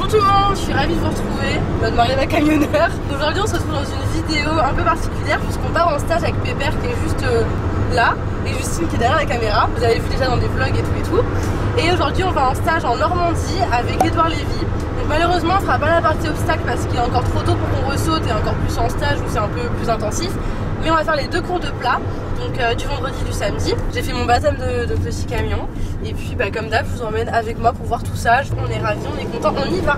tout le monde, je suis ravie de vous retrouver, mode Mariana Camionneur. Aujourd'hui on se retrouve dans une vidéo un peu particulière puisqu'on part en stage avec Pépère qui est juste là et Justine qui est derrière la caméra. Vous avez vu déjà dans des vlogs et tout. Et aujourd'hui on va en stage en Normandie avec Edouard Lévy. Donc malheureusement on fera pas la partie obstacle parce qu'il est encore trop tôt pour qu'on ressaute et encore plus en stage où c'est un peu plus intensif. Mais on va faire les deux cours de plat, donc du vendredi du samedi. J'ai fait mon baptême de petit camion. Et puis bah, comme d'hab, je vous emmène avec moi pour voir tout ça. On est ravis, on est content, on y va.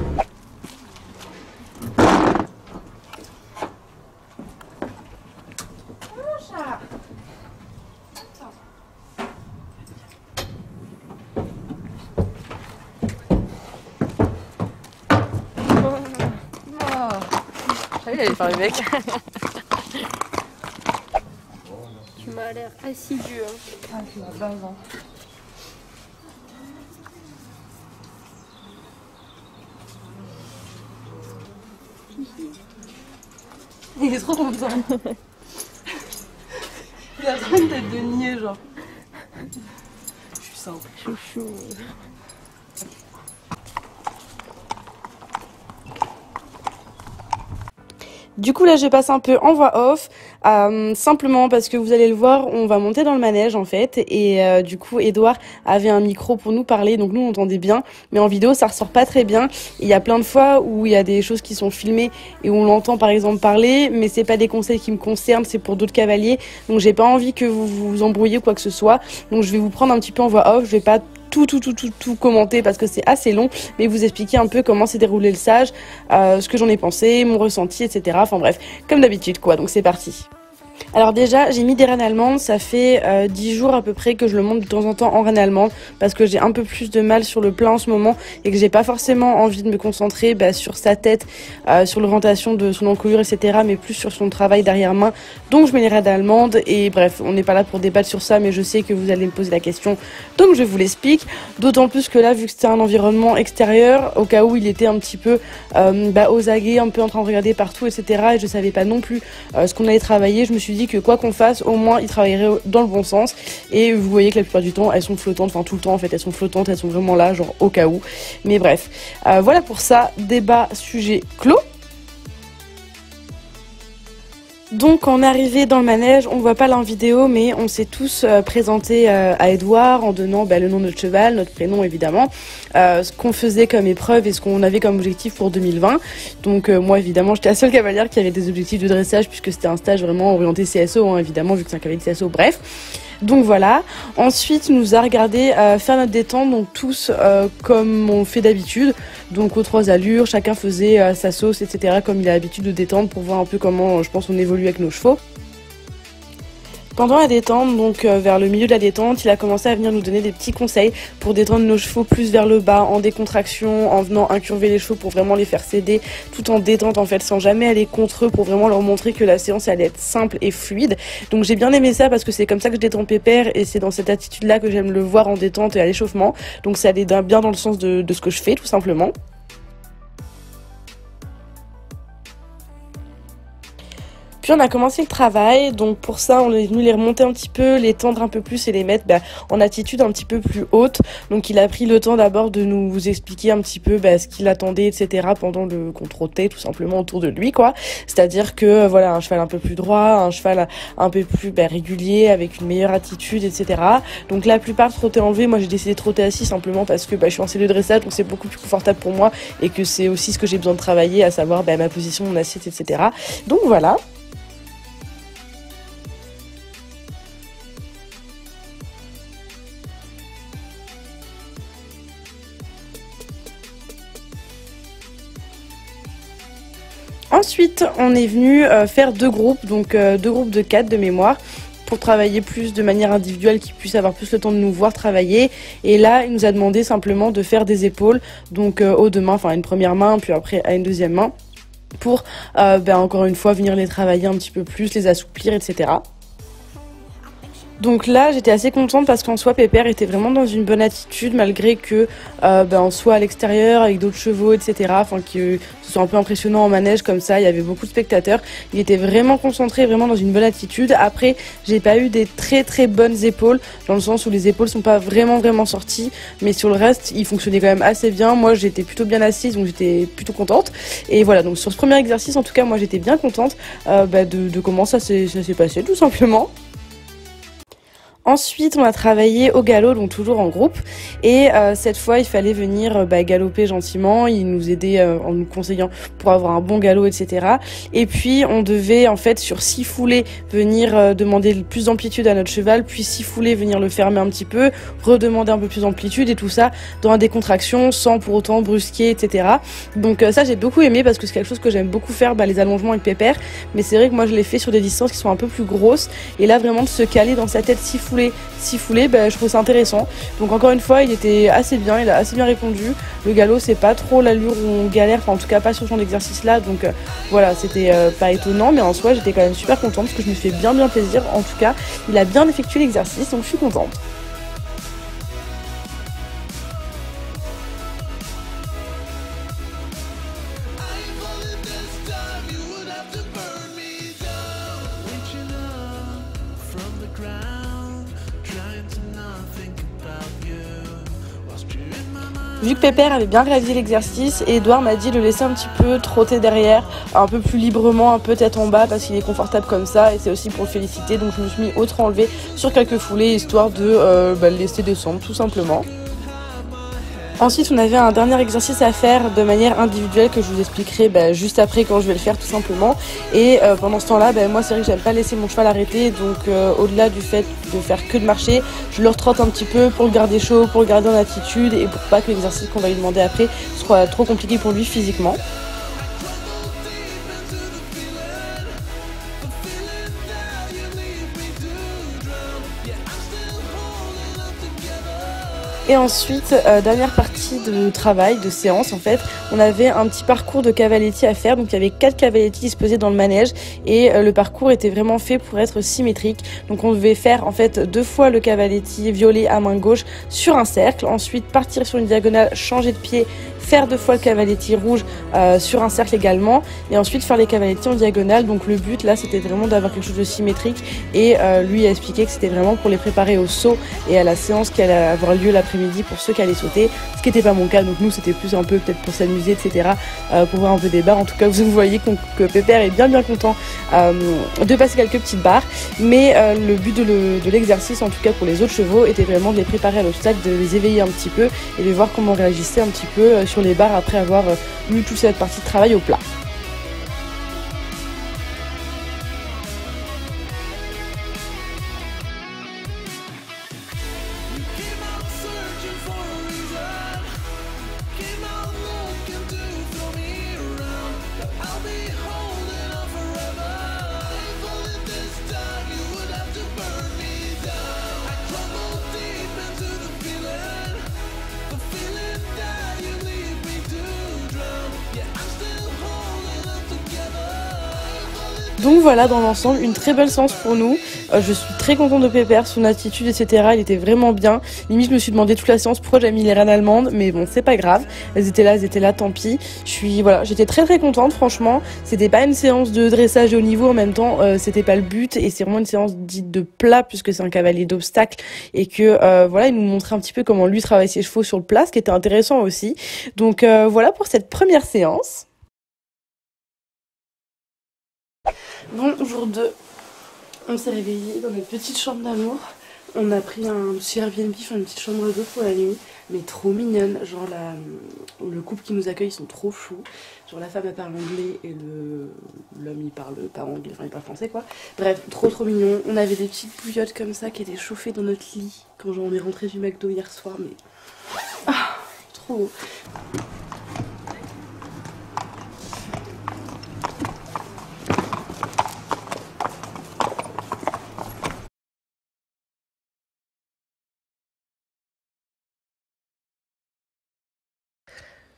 Je savais qu'il allait faire le mec. Tu m'as l'air assidu. Ah, c'est la base. Hein. Il est trop content. Il a trop une tête de niais, genre. Je suis simple. Chouchou. Du coup là je passe un peu en voix off, simplement parce que vous allez le voir, on va monter dans le manège en fait et du coup Edouard avait un micro pour nous parler donc nous on entendait bien mais en vidéo ça ressort pas très bien. Il y a plein de fois où il y a des choses qui sont filmées et où on l'entend par exemple parler mais c'est pas des conseils qui me concernent, c'est pour d'autres cavaliers donc j'ai pas envie que vous vous embrouillez ou quoi que ce soit donc je vais vous prendre un petit peu en voix off, je vais pas tout commenter parce que c'est assez long mais vous expliquer un peu comment s'est déroulé le stage, ce que j'en ai pensé, mon ressenti etc. Enfin bref, comme d'habitude quoi, donc c'est parti. Alors déjà j'ai mis des rênes allemandes, ça fait 10 jours à peu près que je le monte de temps en temps en rênes allemandes parce que j'ai un peu plus de mal sur le plat en ce moment et que j'ai pas forcément envie de me concentrer sur sa tête, sur l'orientation de son encolure etc. mais plus sur son travail derrière main, donc je mets les rênes allemandes et bref on n'est pas là pour débattre sur ça mais je sais que vous allez me poser la question donc je vous l'explique, d'autant plus que là vu que c'était un environnement extérieur au cas où il était un petit peu aux aguets, un peu en train de regarder partout etc. et je savais pas non plus ce qu'on allait travailler, je me suis dit que quoi qu'on fasse, au moins il travaillerait dans le bon sens. Et vous voyez que la plupart du temps, elles sont flottantes, enfin tout le temps en fait, elles sont flottantes, elles sont vraiment là, genre au cas où. Mais bref, voilà pour ça, débat, sujet clos. Donc en arrivée dans le manège, on voit pas là en vidéo mais on s'est tous présentés à Edouard en donnant le nom de notre cheval, notre prénom évidemment, ce qu'on faisait comme épreuve et ce qu'on avait comme objectif pour 2020. Donc moi évidemment j'étais la seule cavalière qui avait des objectifs de dressage puisque c'était un stage vraiment orienté CSO hein, évidemment vu que c'est un cavalier de CSO, bref. Donc voilà, ensuite il nous a regardé faire notre détente, donc tous comme on fait d'habitude, donc aux 3 allures, chacun faisait sa sauce etc. comme il a l'habitude de détendre pour voir un peu comment je pense on évolue avec nos chevaux. Pendant la détente, donc vers le milieu de la détente, il a commencé à venir nous donner des petits conseils pour détendre nos chevaux plus vers le bas, en décontraction, en venant incurver les chevaux pour vraiment les faire céder, tout en détente en fait, sans jamais aller contre eux pour vraiment leur montrer que la séance allait être simple et fluide. Donc j'ai bien aimé ça parce que c'est comme ça que je détends Pépère et c'est dans cette attitude-là que j'aime le voir en détente et à l'échauffement. Donc ça allait bien dans le sens de ce que je fais tout simplement. Puis on a commencé le travail, donc pour ça on est venu les remonter un petit peu, les tendre un peu plus et les mettre en attitude un petit peu plus haute. Donc il a pris le temps d'abord de nous expliquer un petit peu ce qu'il attendait etc. pendant qu'on trottait tout simplement autour de lui quoi. C'est-à-dire que voilà un cheval un peu plus droit, un cheval un peu plus régulier avec une meilleure attitude etc. Donc la plupart trottaient en V, moi j'ai décidé de trotter assis simplement parce que je suis en CE de dressage donc c'est beaucoup plus confortable pour moi et que c'est aussi ce que j'ai besoin de travailler, à savoir ma position, mon assiette etc. Donc voilà. Ensuite, on est venu faire 2 groupes, donc 2 groupes de 4 de mémoire, pour travailler plus de manière individuelle, qu'ils puissent avoir plus le temps de nous voir travailler. Et là, il nous a demandé simplement de faire des épaules, donc aux 2 mains, enfin une première main, puis après à une deuxième main, pour encore une fois venir les travailler un petit peu plus, les assouplir, etc. Donc là, j'étais assez contente parce qu'en soi, Pépère était vraiment dans une bonne attitude malgré que on soit à l'extérieur avec d'autres chevaux, etc. Enfin, que ce soit un peu impressionnant en manège comme ça. Il y avait beaucoup de spectateurs. Il était vraiment concentré, vraiment dans une bonne attitude. Après, j'ai pas eu des très très bonnes épaules dans le sens où les épaules sont pas vraiment sorties, mais sur le reste, il fonctionnait quand même assez bien. Moi, j'étais plutôt bien assise, donc j'étais plutôt contente. Et voilà, donc sur ce premier exercice, en tout cas, moi, j'étais bien contente de comment ça s'est passé, tout simplement. Ensuite, on a travaillé au galop, donc toujours en groupe. Et cette fois, il fallait venir galoper gentiment. Il nous aidait en nous conseillant pour avoir un bon galop, etc. Et puis, on devait, en fait, sur 6 foulées, venir demander plus d'amplitude à notre cheval. Puis 6 foulées, venir le fermer un petit peu, redemander un peu plus d'amplitude et tout ça dans la décontraction, sans pour autant brusquer, etc. Donc ça, j'ai beaucoup aimé parce que c'est quelque chose que j'aime beaucoup faire, les allongements avec Pépère. Mais c'est vrai que moi, je l'ai fait sur des distances qui sont un peu plus grosses. Et là, vraiment, de se caler dans sa tête 6 foulées, je trouve ça intéressant. Donc encore une fois, il était assez bien, il a assez bien répondu. Le galop, c'est pas trop l'allure où on galère, enfin en tout cas pas sur ce genre d'exercice là. Donc voilà, c'était pas étonnant, mais en soi, j'étais quand même super contente parce que je me fais bien plaisir. En tout cas, il a bien effectué l'exercice, donc je suis contente. Vu que Pépère avait bien réalisé l'exercice, Edouard m'a dit de le laisser un petit peu trotter derrière, un peu plus librement, un peu tête en bas parce qu'il est confortable comme ça et c'est aussi pour le féliciter. Donc je me suis mis autre enlevé sur quelques foulées histoire de le laisser descendre tout simplement. Ensuite, on avait un dernier exercice à faire de manière individuelle que je vous expliquerai juste après quand je vais le faire tout simplement. Et pendant ce temps-là, moi c'est vrai que j'aime pas laisser mon cheval arrêter, donc au-delà du fait de faire que de marcher, je le retrotte un petit peu pour le garder chaud, pour le garder en attitude et pour pas que l'exercice qu'on va lui demander après soit trop compliqué pour lui physiquement. Et ensuite, dernière partie de travail, de séance en fait, on avait un petit parcours de cavaletti à faire. Donc il y avait 4 cavaletti disposés dans le manège et le parcours était vraiment fait pour être symétrique. Donc on devait faire en fait 2 fois le cavaletti violet à main gauche sur un cercle, ensuite partir sur une diagonale, changer de pied, faire 2 fois le cavaletti rouge sur un cercle également et ensuite faire les cavaletti en diagonale. Donc le but là c'était vraiment d'avoir quelque chose de symétrique et lui a expliqué que c'était vraiment pour les préparer au saut et à la séance qui allait avoir lieu l'après-midi pour ceux qui allaient sauter, ce qui n'était pas mon cas. Donc nous c'était plus un peu peut-être pour s'amuser, etc., pour voir un peu des barres. En tout cas vous voyez que Pépère est bien content de passer quelques petites barres, mais le but de l'exercice en tout cas pour les autres chevaux était vraiment de les préparer à l'obstacle, de les éveiller un petit peu et de voir comment réagissaient un petit peu sur les barres après avoir eu toute cette partie de travail au plat. Donc voilà, dans l'ensemble, une très belle séance pour nous. Je suis très contente de Pépère, son attitude, etc. Il était vraiment bien. Limite, je me suis demandé toute la séance pourquoi j'avais mis les reines allemandes, mais bon, c'est pas grave. Elles étaient là, tant pis. J'étais très contente, franchement. C'était pas une séance de dressage au niveau en même temps, c'était pas le but, et c'est vraiment une séance dite de plat puisque c'est un cavalier d'obstacle et que il nous montrait un petit peu comment lui travaille ses chevaux sur le plat, ce qui était intéressant aussi. Donc voilà pour cette première séance. Bon, jour 2, on s'est réveillé dans notre petite chambre d'amour. On a pris un petit Airbnb, une petite chambre d'eau pour la nuit, mais trop mignonne. Genre le couple qui nous accueille, ils sont trop choux. Genre la femme elle parle anglais et l'homme il parle pas anglais, enfin il parle français quoi. Bref, trop mignon. On avait des petites bouillottes comme ça qui étaient chauffées dans notre lit quand on est rentré du McDo hier soir, mais trop beau.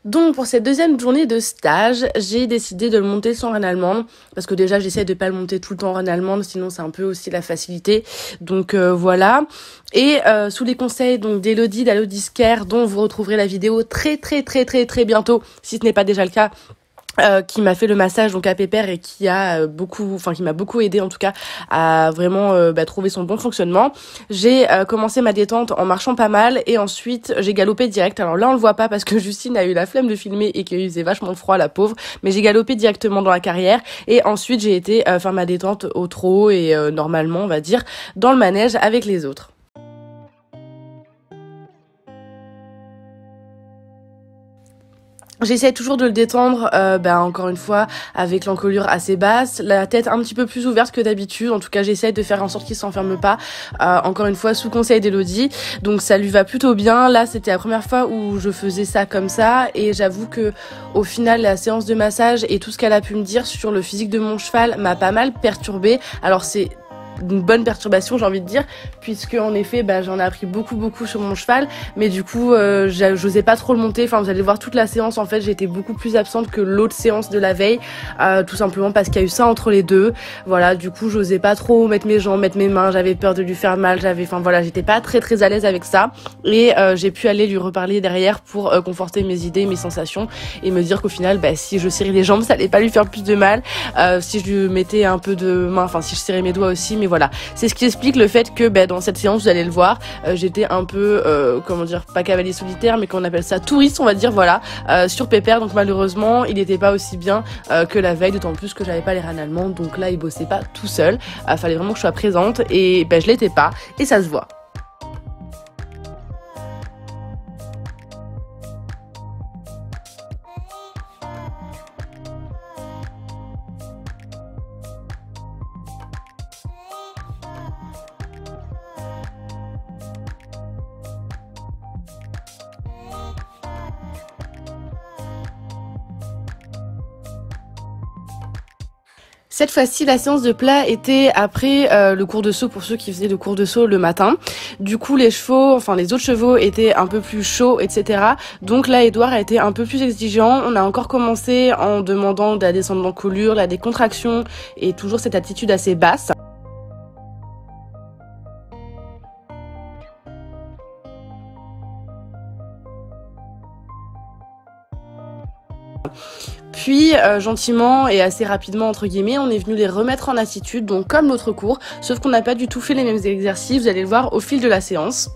Donc pour cette deuxième journée de stage, j'ai décidé de le monter sans reine allemande parce que déjà j'essaie de pas le monter tout le temps en reine allemande, sinon c'est un peu aussi la facilité. Donc voilà. Et sous les conseils donc d'Elodie d'Alodiscare, dont vous retrouverez la vidéo très bientôt, si ce n'est pas déjà le cas. Qui m'a fait le massage donc à Pépère et qui a qui m'a beaucoup aidé en tout cas à vraiment trouver son bon fonctionnement. J'ai commencé ma détente en marchant pas mal et ensuite j'ai galopé direct. Alors là on le voit pas parce que Justine a eu la flemme de filmer et qu'il faisait vachement froid la pauvre, mais j'ai galopé directement dans la carrière et ensuite j'ai été faire ma détente au trot et normalement on va dire dans le manège avec les autres. J'essaie toujours de le détendre, encore une fois, avec l'encolure assez basse, la tête un petit peu plus ouverte que d'habitude. En tout cas, j'essaie de faire en sorte qu'il s'enferme pas. Encore une fois, sous conseil d'Elodie. Donc ça lui va plutôt bien. Là, c'était la première fois où je faisais ça comme ça. Et j'avoue que au final, la séance de massage et tout ce qu'elle a pu me dire sur le physique de mon cheval m'a pas mal perturbée. Alors c'est une bonne perturbation, j'ai envie de dire, puisque en effet j'en ai appris beaucoup sur mon cheval, mais du coup j'osais pas trop le monter. Enfin vous allez voir toute la séance, en fait j'étais beaucoup plus absente que l'autre séance de la veille, tout simplement parce qu'il y a eu ça entre les deux. Voilà, du coup j'osais pas trop mettre mes jambes, mettre mes mains, j'avais peur de lui faire mal, j'étais pas très à l'aise avec ça, et j'ai pu aller lui reparler derrière pour conforter mes idées, mes sensations, et me dire qu'au final si je serrais les jambes ça allait pas lui faire plus de mal, si je lui mettais un peu de main, si je serrais mes doigts aussi. Mais voilà, c'est ce qui explique le fait que dans cette séance, vous allez le voir, j'étais un peu, pas cavalier solitaire, mais qu'on appelle ça touriste, on va dire, voilà, sur Pépère. Donc malheureusement, il n'était pas aussi bien que la veille, d'autant plus que j'avais pas les rênes allemandes, donc là, il bossait pas tout seul. Fallait vraiment que je sois présente, et je l'étais pas, et ça se voit. Cette fois-ci, la séance de plat était après le cours de saut pour ceux qui faisaient le cours de saut le matin. Du coup, les autres chevaux étaient un peu plus chauds, etc. Donc là, Edouard a été un peu plus exigeant. On a encore commencé en demandant de la descente d'encolure, la décontraction et toujours cette attitude assez basse. Puis gentiment et assez rapidement entre guillemets, on est venu les remettre en attitude, donc comme l'autre cours, sauf qu'on n'a pas du tout fait les mêmes exercices, vous allez le voir au fil de la séance.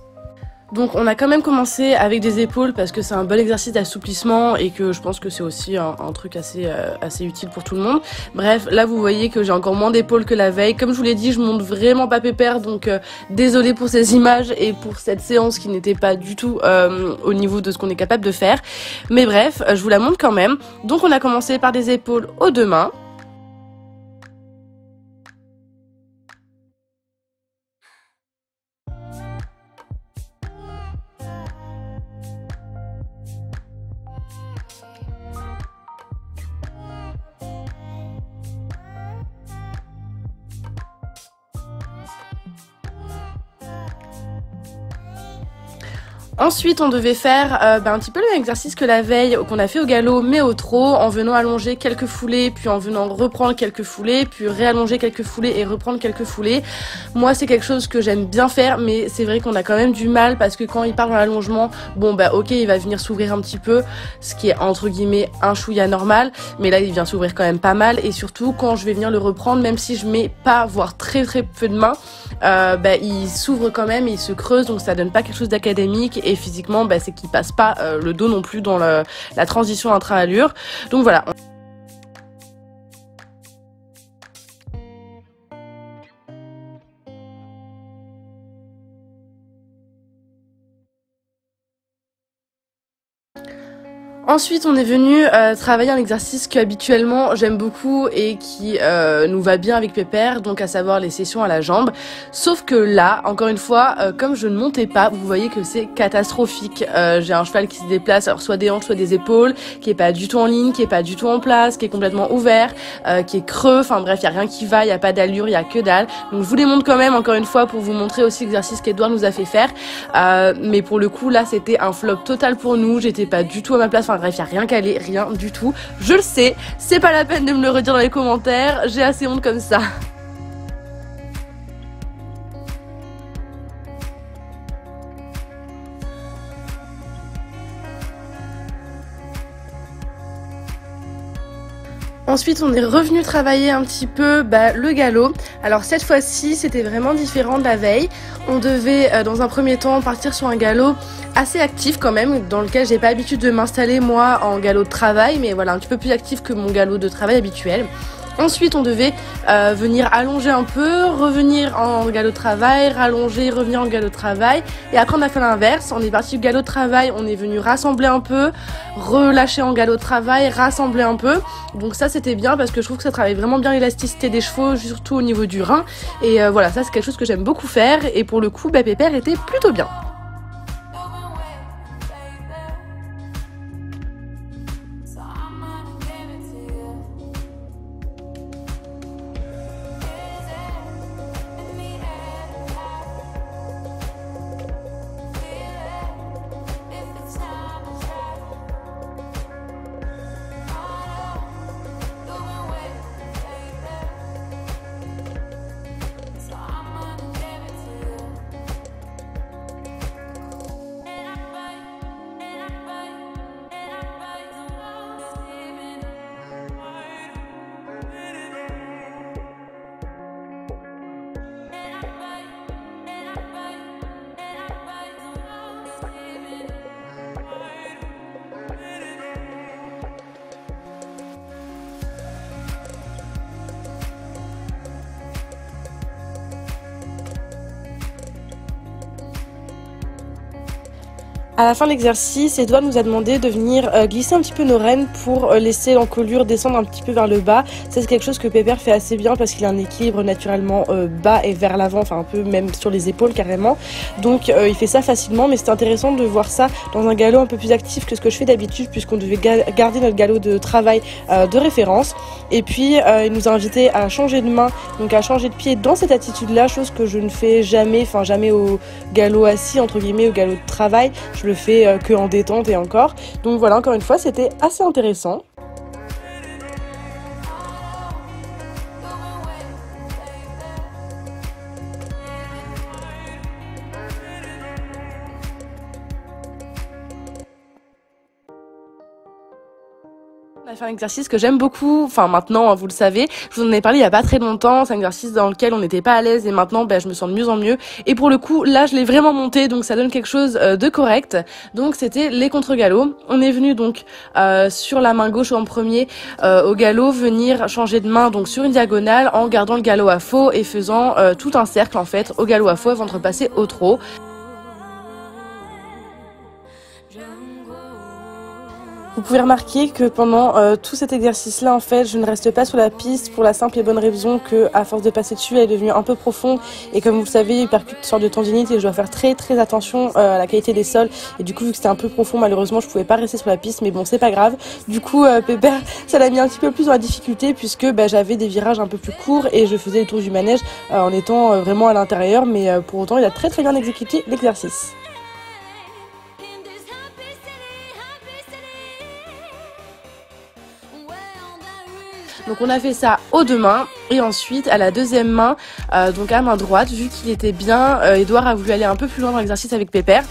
Donc on a quand même commencé avec des épaules parce que c'est un bon exercice d'assouplissement et que je pense que c'est aussi un truc assez utile pour tout le monde. Bref, là vous voyez que j'ai encore moins d'épaules que la veille. Comme je vous l'ai dit, je monte vraiment pas Pépère, donc désolée pour ces images et pour cette séance qui n'était pas du tout au niveau de ce qu'on est capable de faire. Mais bref, je vous la montre quand même. Donc on a commencé par des épaules aux deux mains. Ensuite, on devait faire un petit peu le même exercice que la veille qu'on a fait au galop, mais au trot, en venant allonger quelques foulées, puis en venant reprendre quelques foulées, puis réallonger quelques foulées et reprendre quelques foulées. Moi, c'est quelque chose que j'aime bien faire, mais c'est vrai qu'on a quand même du mal parce que quand il part dans l'allongement, ok, il va venir s'ouvrir un petit peu, ce qui est entre guillemets un chouïa normal, mais là, il vient s'ouvrir quand même pas mal, et surtout quand je vais venir le reprendre, même si je mets pas, voire très peu de main, il s'ouvre quand même, et il se creuse, donc ça donne pas quelque chose d'académique. Et physiquement, c'est qu'il passe pas le dos non plus dans la transition intra-allure. Donc voilà. Ensuite, on est venu travailler un exercice que habituellement j'aime beaucoup et qui nous va bien avec Pépère, donc à savoir les sessions à la jambe. Sauf que là, encore une fois, comme je ne montais pas, vous voyez que c'est catastrophique. J'ai un cheval qui se déplace, alors soit des hanches, soit des épaules, qui est pas du tout en ligne, qui est pas du tout en place, qui est complètement ouvert, qui est creux. Enfin bref, il y a rien qui va, il y a pas d'allure, il y a que dalle. Donc je vous les montre quand même, encore une fois, pour vous montrer aussi l'exercice qu'Edouard nous a fait faire. Mais pour le coup, là, c'était un flop total pour nous. J'étais pas du tout à ma place. Enfin bref, il n'y a rien calé, rien du tout. Je le sais, c'est pas la peine de me le redire dans les commentaires, j'ai assez honte comme ça. Ensuite, on est revenu travailler un petit peu le galop. Alors cette fois-ci, c'était vraiment différent de la veille. On devait, dans un premier temps, partir sur un galop assez actif quand même, dans lequel j'ai pas l'habitude de m'installer moi en galop de travail, mais voilà, un petit peu plus actif que mon galop de travail habituel. Ensuite, on devait venir allonger un peu, revenir en galop de travail, rallonger, revenir en galop de travail. Et après, on a fait l'inverse. On est parti du galop de travail, on est venu rassembler un peu, relâcher en galop de travail, rassembler un peu. Donc ça, c'était bien parce que je trouve que ça travaille vraiment bien l'élasticité des chevaux, surtout au niveau du rein. Et voilà, ça, c'est quelque chose que j'aime beaucoup faire. Et pour le coup, Pépère était plutôt bien. À la fin de l'exercice, Edouard nous a demandé de venir glisser un petit peu nos rênes pour laisser l'encolure descendre un petit peu vers le bas. Ça, c'est quelque chose que Pépère fait assez bien parce qu'il a un équilibre naturellement bas et vers l'avant, enfin un peu même sur les épaules carrément. Donc il fait ça facilement, mais c'est intéressant de voir ça dans un galop un peu plus actif que ce que je fais d'habitude puisqu'on devait garder notre galop de travail de référence. Et puis il nous a invité à changer de main, donc à changer de pied dans cette attitude-là, chose que je ne fais jamais, enfin jamais au galop assis, entre guillemets, au galop de travail. Je le fais que en détente et encore. Donc voilà, encore une fois, c'était assez intéressant. On a fait un exercice que j'aime beaucoup, enfin maintenant vous le savez, je vous en ai parlé il y a pas très longtemps, c'est un exercice dans lequel on n'était pas à l'aise et maintenant je me sens de mieux en mieux et pour le coup là je l'ai vraiment monté donc ça donne quelque chose de correct. Donc c'était les contre-galops, on est venu donc sur la main gauche en premier au galop, venir changer de main donc sur une diagonale en gardant le galop à faux et faisant tout un cercle en fait au galop à faux avant de repasser au trot. Vous pouvez remarquer que pendant tout cet exercice-là, en fait, je ne reste pas sur la piste pour la simple et bonne raison que, à force de passer dessus, elle est devenue un peu profonde. Et comme vous le savez, il percute une sorte de tendinite et je dois faire très très attention à la qualité des sols. Et du coup, vu que c'était un peu profond, malheureusement, je pouvais pas rester sur la piste. Mais bon, c'est pas grave. Du coup, Pépère, ça l'a mis un petit peu plus dans la difficulté puisque j'avais des virages un peu plus courts et je faisais les tours du manège en étant vraiment à l'intérieur. Mais pour autant, il a très très bien exécuté l'exercice. Donc on a fait ça aux deux mains et ensuite à la deuxième main, donc à main droite, vu qu'il était bien, Edouard a voulu aller un peu plus loin dans l'exercice avec Pépère.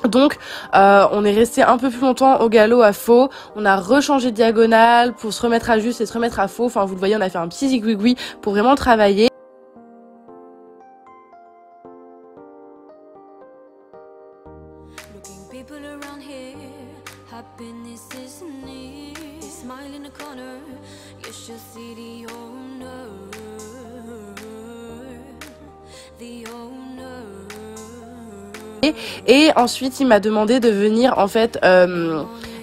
Donc on est resté un peu plus longtemps au galop à faux, on a rechangé de diagonale pour se remettre à juste et se remettre à faux, enfin vous le voyez on a fait un petit zigouigoui pour vraiment travailler. Et ensuite il m'a demandé de venir en fait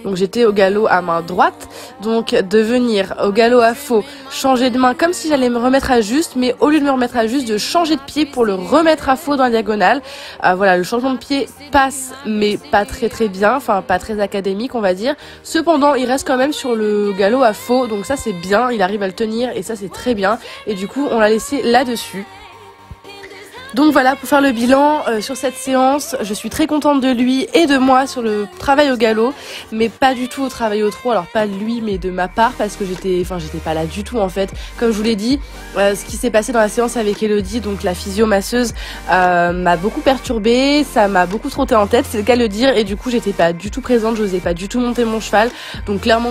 Donc j'étais au galop à main droite, donc de venir au galop à faux, changer de main comme si j'allais me remettre à juste, mais au lieu de me remettre à juste, de changer de pied pour le remettre à faux dans la diagonale. Voilà, le changement de pied passe, mais pas très bien, enfin pas très académique on va dire. Cependant, il reste quand même sur le galop à faux, donc ça c'est bien, il arrive à le tenir et ça c'est très bien. Et du coup, on l'a laissé là-dessus. Donc voilà, pour faire le bilan sur cette séance, je suis très contente de lui et de moi sur le travail au galop, mais pas du tout au travail au trot, alors pas de lui mais de ma part parce que j'étais pas là du tout en fait. Comme je vous l'ai dit, ce qui s'est passé dans la séance avec Elodie, donc la physio-masseuse, m'a beaucoup perturbée, ça m'a beaucoup trotté en tête, c'est le cas de le dire, et du coup j'étais pas du tout présente, j'osais pas du tout monter mon cheval, donc clairement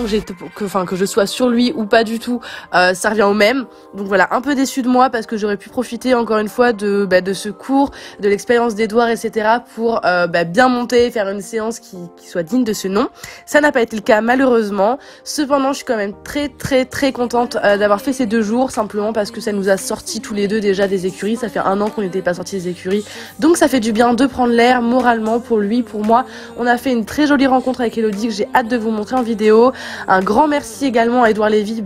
que je sois sur lui ou pas du tout, ça revient au même. Donc voilà, un peu déçue de moi parce que j'aurais pu profiter encore une fois de ce cours, de l'expérience d'Edouard, etc. pour bien monter, faire une séance qui soit digne de ce nom. Ça n'a pas été le cas malheureusement. Cependant, je suis quand même très contente d'avoir fait ces 2 jours, simplement parce que ça nous a sortis tous les deux déjà des écuries. Ça fait 1 an qu'on n'était pas sortis des écuries. Donc ça fait du bien de prendre l'air moralement pour lui, pour moi. On a fait une très jolie rencontre avec Elodie que j'ai hâte de vous montrer en vidéo. Un grand merci également à Edouard Lévy,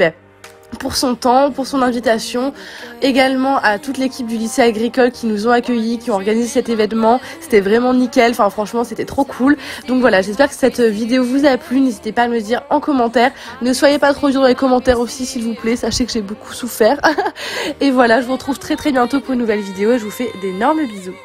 pour son temps, pour son invitation, également à toute l'équipe du lycée agricole qui nous ont accueillis, qui ont organisé cet événement. C'était vraiment nickel, enfin franchement c'était trop cool. Donc voilà, j'espère que cette vidéo vous a plu, n'hésitez pas à me le dire en commentaire. Ne soyez pas trop dur dans les commentaires aussi s'il vous plaît, sachez que j'ai beaucoup souffert. Et voilà, je vous retrouve très bientôt pour une nouvelle vidéo et je vous fais d'énormes bisous.